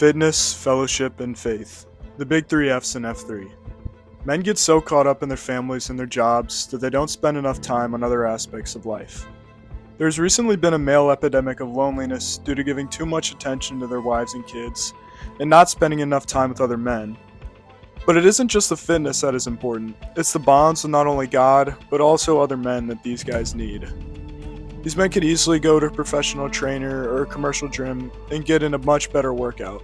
Fitness, fellowship, and faith. The big three F's in F3. Men get so caught up in their families and their jobs that they don't spend enough time on other aspects of life. There's recently been a male epidemic of loneliness due to giving too much attention to their wives and kids and not spending enough time with other men. But it isn't just the fitness that is important, it's the bonds with not only God, but also other men that these guys need. These men could easily go to a professional trainer or a commercial gym and get in a much better workout.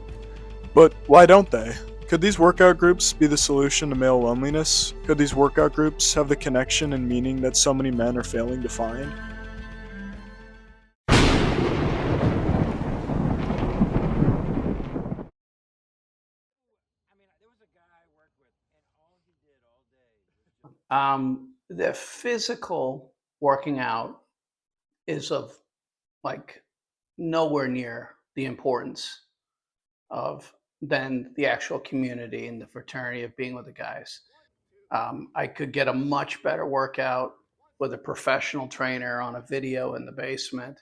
But why don't they? Could these workout groups be the solution to male loneliness? Could these workout groups have the connection and meaning that so many men are failing to find? The physical working out is of like nowhere near the importance of than the actual community and the fraternity of being with the guys. I could get a much better workout with a professional trainer on a video in the basement.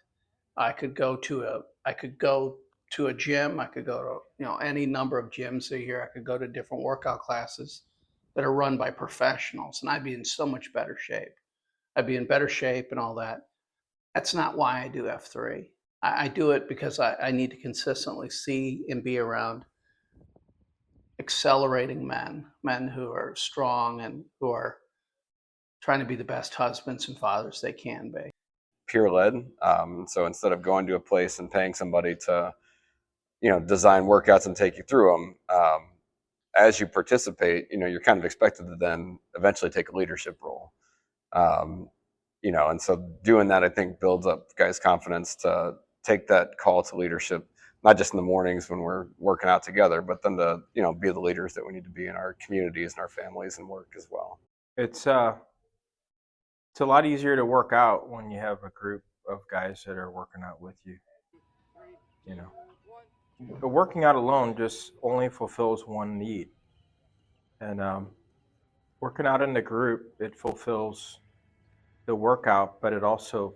I could go to a gym. I could go to any number of gyms here. I could go to different workout classes that are run by professionals, and I'd be in so much better shape. I'd be in better shape and all that. That's not why I do F3. I do it because I need to consistently see and be around accelerating men who are strong and who are trying to be the best husbands and fathers they can be. Peer led. So instead of going to a place and paying somebody to, design workouts and take you through them, as you participate, you're kind of expected to then eventually take a leadership role. And so doing that, I think, builds up guys' confidence to take that call to leadership, not just in the mornings when we're working out together, but then to, be the leaders that we need to be in our communities and our families and work as well. It's a lot easier to work out when you have a group of guys that are working out with you. But working out alone just only fulfills one need. And working out in the group, it fulfills the workout, but it also,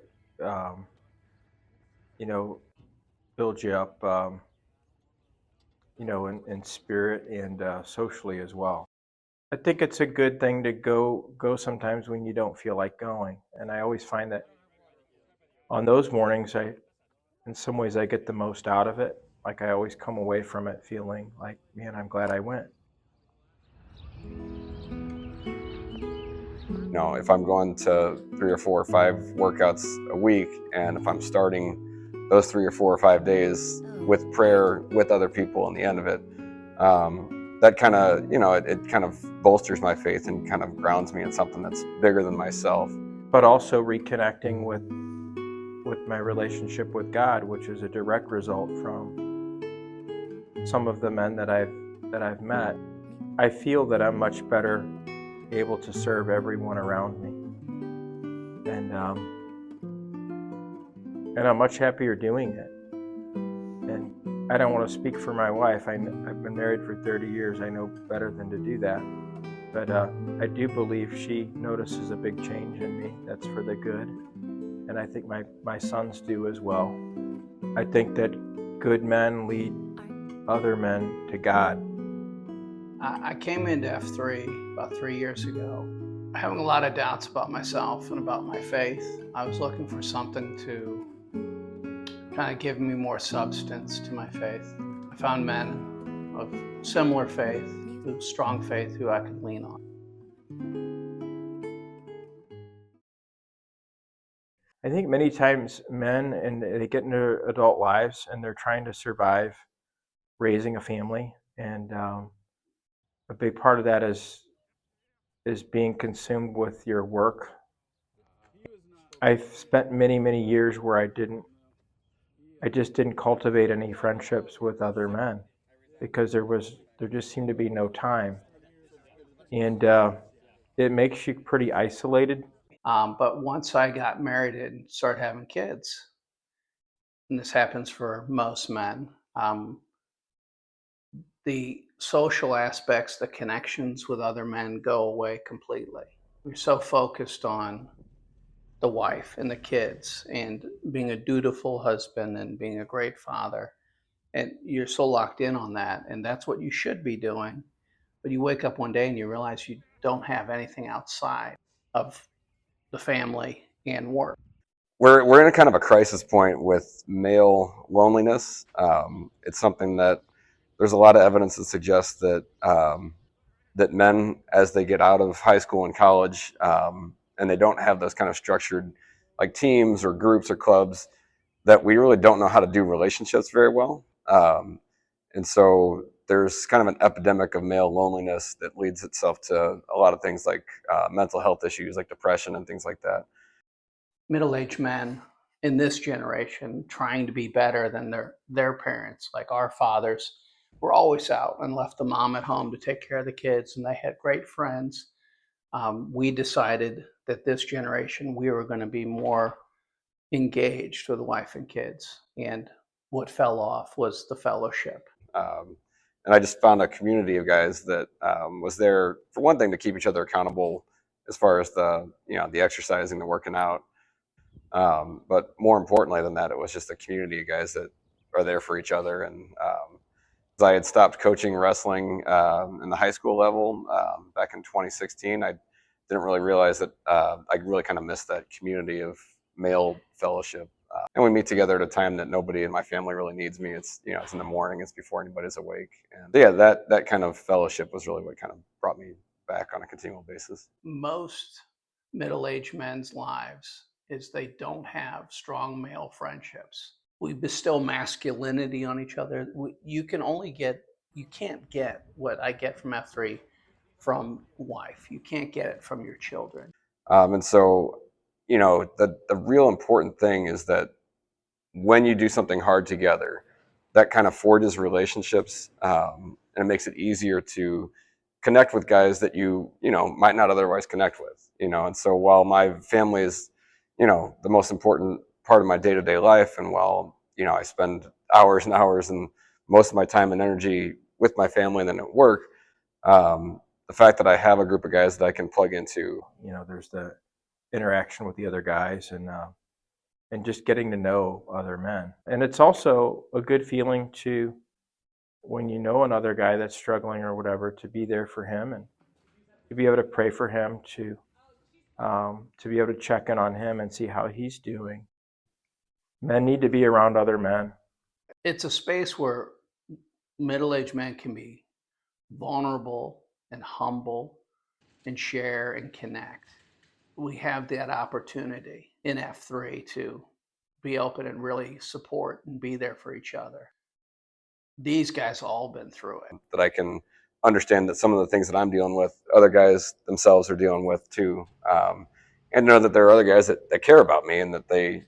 builds you up, in spirit and socially as well. I think it's a good thing to go sometimes when you don't feel like going. And I always find that on those mornings, in some ways, I get the most out of it. Like I always come away from it feeling like, man, I'm glad I went. If I'm going to 3 or 4 or 5 workouts a week, and if I'm starting those 3 or 4 or 5 days with prayer with other people in the end of it, that kind of, it kind of bolsters my faith and kind of grounds me in something that's bigger than myself. But also reconnecting with my relationship with God, which is a direct result from some of the men that I've met. I feel that I'm much better able to serve everyone around me, and I'm much happier doing it. And I don't want to speak for my wife. I've been married for 30 years. I know better than to do that. But I do believe she notices a big change in me that's for the good. And I think my sons do as well. I think that good men lead other men to God. I came into F3 about 3 years ago, having a lot of doubts about myself and about my faith. I was looking for something to kind of give me more substance to my faith. I found men of similar faith, strong faith, who I could lean on. I think many times men, and they get into adult lives and they're trying to survive raising a family, and a big part of that is being consumed with your work. I've spent many years where I just didn't cultivate any friendships with other men because there just seemed to be no time, and it makes you pretty isolated. But once I got married and started having kids, and this happens for most men, the social aspects, the connections with other men go away completely. We're so focused on the wife and the kids and being a dutiful husband and being a great father and you're so locked in on that, and that's what you should be doing. But you wake up one day and you realize you don't have anything outside of the family and work. We're in a kind of a crisis point with male loneliness. It's something that there's a lot of evidence that suggests that that men, as they get out of high school and college, and they don't have those kind of structured like teams or groups or clubs, that we really don't know how to do relationships very well. And so there's kind of an epidemic of male loneliness that leads itself to a lot of things like mental health issues like depression and things like that. Middle-aged men in this generation trying to be better than their parents, like our fathers, were always out and left the mom at home to take care of the kids, and they had great friends. We decided that this generation, we were going to be more engaged with wife and kids, and what fell off was the fellowship. And I just found a community of guys that was there for one thing to keep each other accountable as far as the exercising, the working out. But more importantly than that, it was just a community of guys that are there for each other. And I had stopped coaching wrestling in the high school level back in 2016. I didn't really realize that I really kind of missed that community of male fellowship. And we meet together at a time that nobody in my family really needs me. It's it's in the morning. It's before anybody's awake. And yeah, that kind of fellowship was really what kind of brought me back on a continual basis. Most middle-aged men's lives is they don't have strong male friendships. We bestow masculinity on each other. You can't get what I get from F3 from wife. You can't get it from your children. And so, the real important thing is that when you do something hard together, that kind of forges relationships, and it makes it easier to connect with guys that you might not otherwise connect with. And so while my family is, the most important part of my day-to-day life, and while I spend hours and hours and most of my time and energy with my family and then at work, the fact that I have a group of guys that I can plug into. There's the interaction with the other guys and just getting to know other men. And it's also a good feeling to, when you know another guy that's struggling or whatever, to be there for him and to be able to pray for him, to be able to check in on him and see how he's doing. Men need to be around other men. It's a space where middle-aged men can be vulnerable and humble and share and connect. We have that opportunity in F3 to be open and really support and be there for each other. These guys all been through it. That I can understand that some of the things that I'm dealing with, other guys themselves are dealing with too. And know that there are other guys that care about me and that they,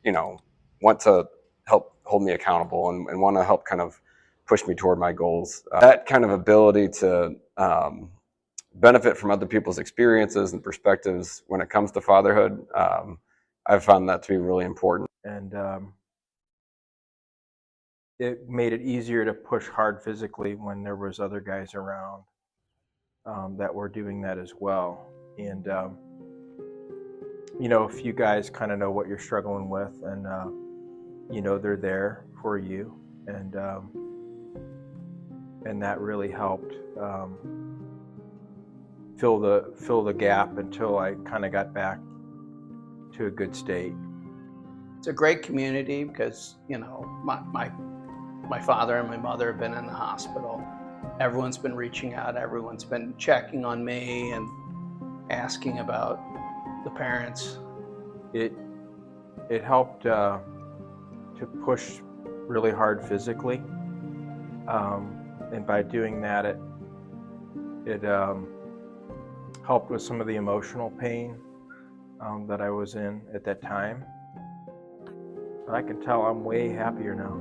want to help hold me accountable and want to help kind of push me toward my goals. That kind of ability to benefit from other people's experiences and perspectives when it comes to fatherhood, I've found that to be really important. And it made it easier to push hard physically when there was other guys around that were doing that as well. And if you guys kind of know what you're struggling with, and they're there for you, and that really helped fill the gap until I kind of got back to a good state. It's a great community because my father and my mother have been in the hospital. Everyone's been reaching out. Everyone's been checking on me and asking about the parents. It helped to push really hard physically, and by doing that, it helped with some of the emotional pain that I was in at that time. But I can tell I'm way happier now.